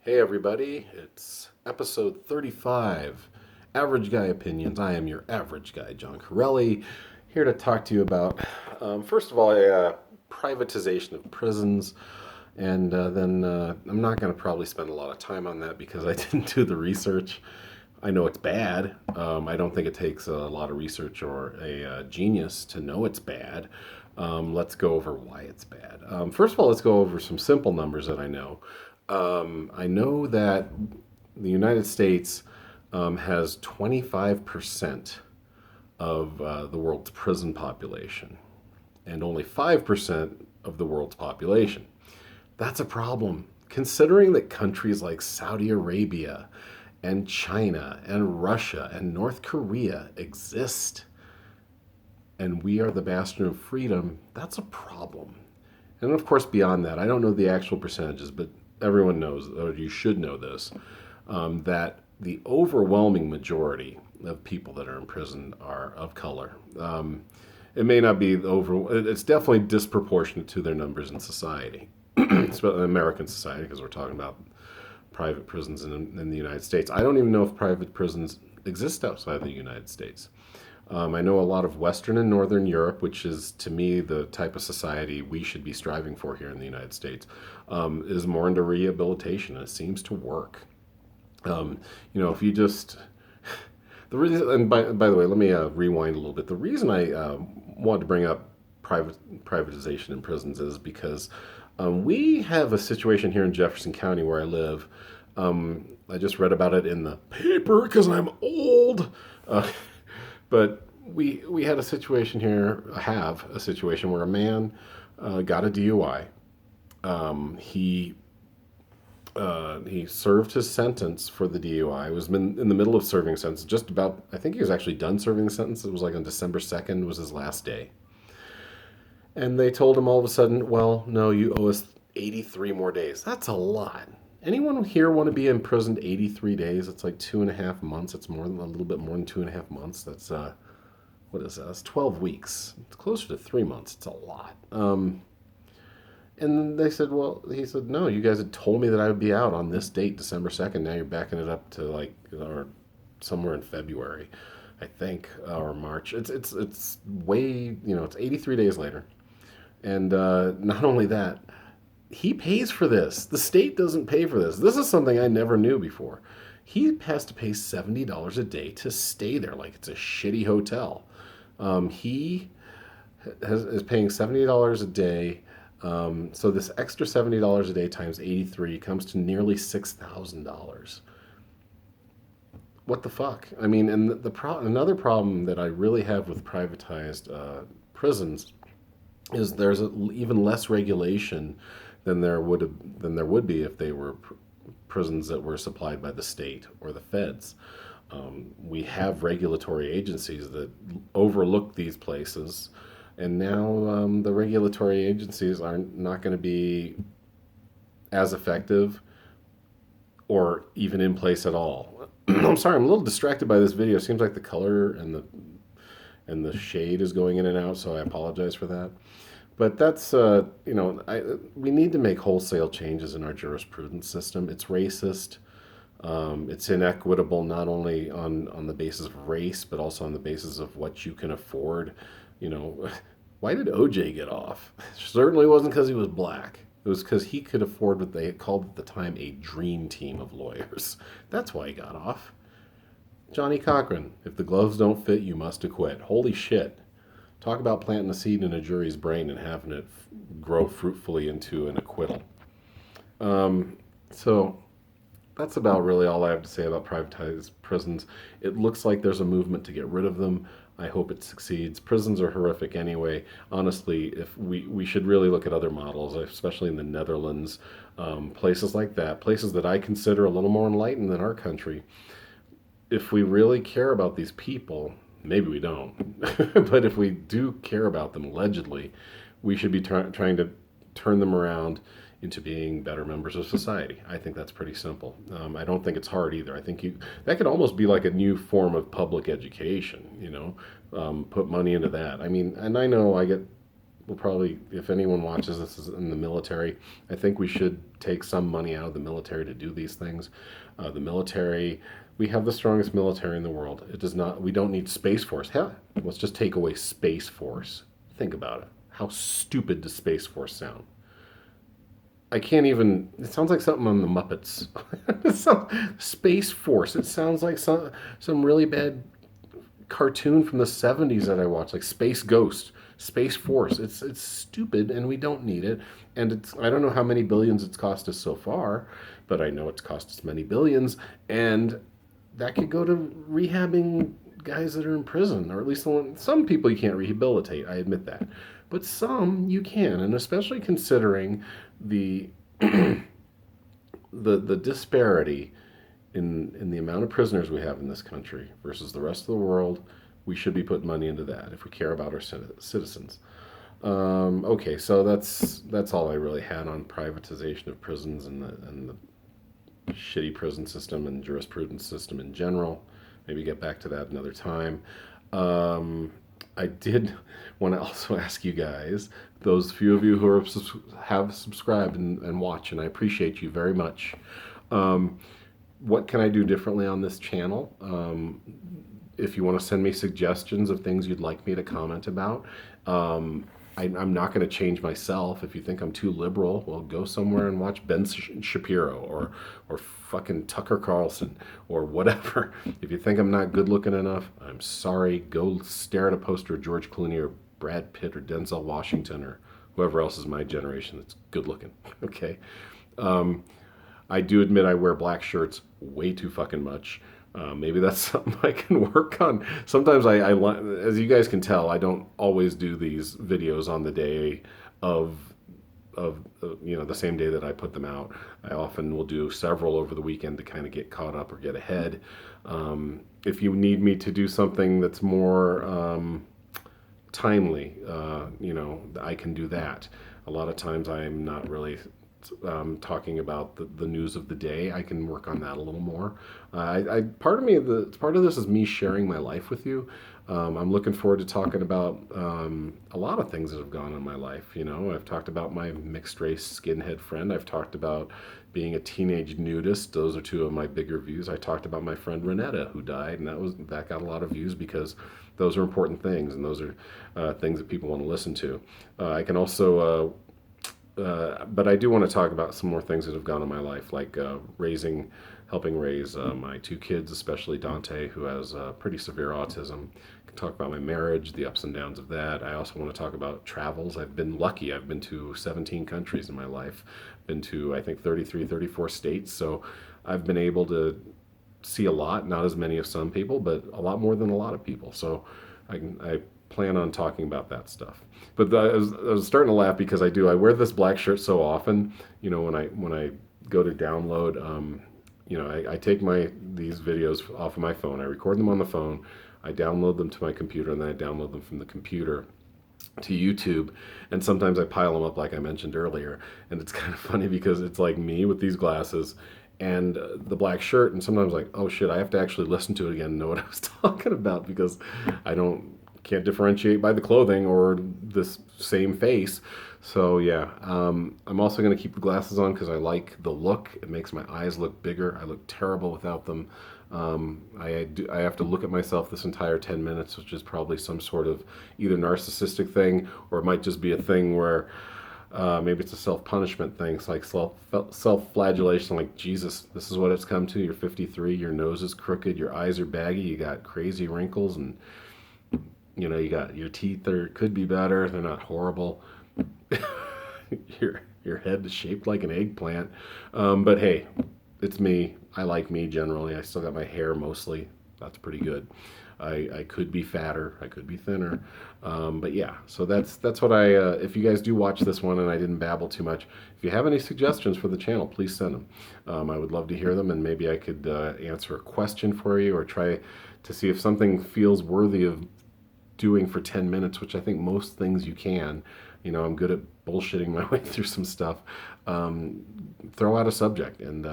Hey everybody, it's episode 35, Average Guy Opinions. I am your average guy, John Corelli, here to talk to you about, first of all, privatization of prisons, and then I'm not going to probably spend a lot of time on that because I didn't do the research. I know it's bad. I don't think it takes a lot of research or a genius to know it's bad. Let's go over why it's bad. First of all, let's go over some simple numbers that I know. I know that the United States has 25% of the world's prison population and only 5% of the world's population. That's a problem, considering that countries like Saudi Arabia and China and Russia and North Korea exist and we are the bastion of freedom. That's a problem. And of course, beyond that, I don't know the actual percentages, but everyone knows, or you should know this, that the overwhelming majority of people that are in prison are of color. It may not be it's definitely disproportionate to their numbers in society, especially in American society, because we're talking about private prisons in the United States. I don't even know if private prisons exist outside the United States. I know a lot of Western and Northern Europe, which is to me the type of society we should be striving for here in the United States, is more into rehabilitation, and it seems to work. If you just the reason, and by the way, let me rewind a little bit. The reason I wanted to bring up privatization in prisons is because we have a situation here in Jefferson County where I live. I just read about it in the paper because I'm old. But we had a situation here, have a situation where a man got a DUI. He served his sentence for the DUI. He was in the middle of serving a sentence, just about, I think he was actually done serving the sentence. It was like on December 2nd was his last day. And they told him all of a sudden, well, no, you owe us 83 more days. That's a lot. Anyone here want to be imprisoned 83 days? It's like 2.5 months. It's more than a little bit more than 2.5 months. That's what is that? That's 12 weeks. It's closer to 3 months. It's a lot. And they said, well, he said, no, you guys had told me that I would be out on this date, December 2nd. Now you're backing it up to like or somewhere in February, I think, or March. It's way, it's 83 days later. And not only that, he pays for this. The state doesn't pay for this. This is something I never knew before. He has to pay $70 a day to stay there like it's a shitty hotel. He is paying $70 a day. So this extra $70 a day times 83 comes to nearly $6,000. What the fuck? I mean, and another problem that I really have with privatized prisons is there's even less regulation than there would be if they were prisons that were supplied by the state or the feds. We have regulatory agencies that overlook these places, and now the regulatory agencies are not going to be as effective or even in place at all. I'm sorry, I'm a little distracted by this video. It seems like the color and the shade is going in and out, so I apologize for that. But that's, we need to make wholesale changes in our jurisprudence system. It's racist. It's inequitable not only on the basis of race, but also on the basis of what you can afford. Why did OJ get off? Certainly wasn't because he was black. It was because he could afford what they called at the time a dream team of lawyers. That's why he got off. Johnny Cochran, if the gloves don't fit, you must acquit. Holy shit. Talk about planting a seed in a jury's brain and having it grow fruitfully into an acquittal. So that's about really all I have to say about privatized prisons. It looks like there's a movement to get rid of them. I hope it succeeds. Prisons are horrific anyway. Honestly, if we should really look at other models, especially in the Netherlands, places like that, places that I consider a little more enlightened than our country. If we really care about these people, maybe we don't, but if we do care about them allegedly, we should be trying to turn them around into being better members of society. I think that's pretty simple. I don't think it's hard either. I think that could almost be like a new form of public education, put money into that. I mean, and I know I get we'll probably, if anyone watches this is in the military, I think we should take some money out of the military to do these things. The military, we have the strongest military in the world. It does not. We don't need Space Force. Hell, let's just take away Space Force. Think about it. How stupid does Space Force sound? I can't even. It sounds like something on the Muppets. Space Force. It sounds like some really bad cartoon from the '70s that I watched, like Space Ghost, Space Force. It's stupid, and we don't need it. And it's I don't know how many billions it's cost us so far, but I know it's cost us many billions, and that could go to rehabbing guys that are in prison, or at least some people you can't rehabilitate. I admit that, but some you can, and especially considering the the disparity in the amount of prisoners we have in this country versus the rest of the world, we should be putting money into that if we care about our citizens. Okay, so that's all I really had on privatization of prisons and the shitty prison system and jurisprudence system in general. Maybe get back to that another time. I did want to also ask you guys, those few of you who have subscribed and watch, and I appreciate you very much. What can I do differently on this channel? If you want to send me suggestions of things you'd like me to comment about, I'm not going to change myself. If you think I'm too liberal, well, go somewhere and watch Ben Shapiro or fucking Tucker Carlson or whatever. If you think I'm not good looking enough, I'm sorry. Go stare at a poster of George Clooney or Brad Pitt or Denzel Washington or whoever else is my generation that's good looking. Okay. I do admit I wear black shirts way too fucking much. Maybe that's something I can work on. Sometimes as you guys can tell, I don't always do these videos on the day of the same day that I put them out. I often will do several over the weekend to kind of get caught up or get ahead. If you need me to do something that's more timely, I can do that. A lot of times I'm not really talking about the news of the day. I can work on that a little more. Part of this is me sharing my life with you. I'm looking forward to talking about a lot of things that have gone on in my life. I've talked about my mixed race skinhead friend. I've talked about being a teenage nudist. Those are two of my bigger views. I talked about my friend Renetta who died, and that got a lot of views because those are important things, and those are things that people want to listen to. I can also but I do want to talk about some more things that have gone in my life, like helping raise my two kids, especially Dante, who has pretty severe autism. I can talk about my marriage, the ups and downs of that. I also want to talk about travels. I've been lucky. I've been to 17 countries in my life. Been to, I think, 33, 34 states. So I've been able to see a lot, not as many as some people, but a lot more than a lot of people. So I plan on talking about that stuff. But I was starting to laugh because I wear this black shirt so often. When I go to download, I take these videos off of my phone. I record them on the phone. I download them to my computer, and then I download them from the computer to YouTube. And sometimes I pile them up, like I mentioned earlier. And it's kind of funny because it's like me with these glasses and the black shirt. And sometimes like, oh shit, I have to actually listen to it again and know what I was talking about because I can't differentiate by the clothing or this same face. So yeah, I'm also going to keep the glasses on because I like the look. It makes my eyes look bigger. I look terrible without them. I have to look at myself this entire 10 minutes, which is probably some sort of either narcissistic thing, or it might just be a thing where maybe it's a self-punishment thing. It's like self-flagellation, like, Jesus, this is what it's come to. You're 53, your nose is crooked, your eyes are baggy, you got crazy wrinkles, and you got your teeth could be better. They're not horrible. Your head is shaped like an eggplant. But hey, it's me. I like me generally. I still got my hair mostly. That's pretty good. I could be fatter. I could be thinner. But yeah, so that's what if you guys do watch this one and I didn't babble too much, if you have any suggestions for the channel, please send them. I would love to hear them, and maybe I could answer a question for you or try to see if something feels worthy of doing for 10 minutes, which I think most things you can. I'm good at bullshitting my way through some stuff. throw out a subject, and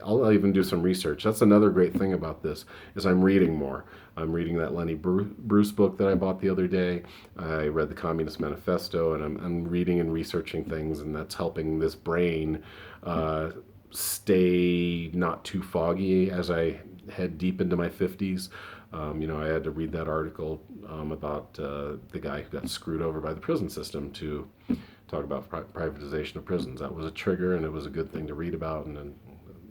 I'll even do some research. That's another great thing about this is I'm reading more. I'm reading that Lenny Bruce book that I bought the other day. I read the Communist Manifesto, and I'm reading and researching things, and that's helping this brain stay not too foggy as I head deep into my 50s. I had to read that article about the guy who got screwed over by the prison system to talk about privatization of prisons. That was a trigger, and it was a good thing to read about, and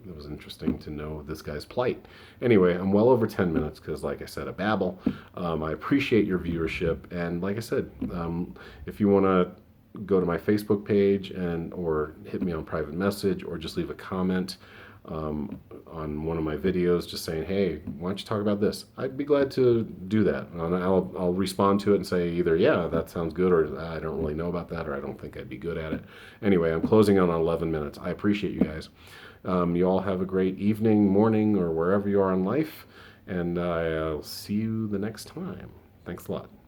it was interesting to know this guy's plight. Anyway, I'm well over 10 minutes because, like I said, I babble. I appreciate your viewership, and like I said, if you want to go to my Facebook page or hit me on private message or just leave a comment on one of my videos just saying, hey, why don't you talk about this? I'd be glad to do that. And I'll respond to it and say either, yeah, that sounds good, or I don't really know about that, or I don't think I'd be good at it. Anyway, I'm closing on 11 minutes. I appreciate you guys. You all have a great evening, morning, or wherever you are in life, and I'll see you the next time. Thanks a lot.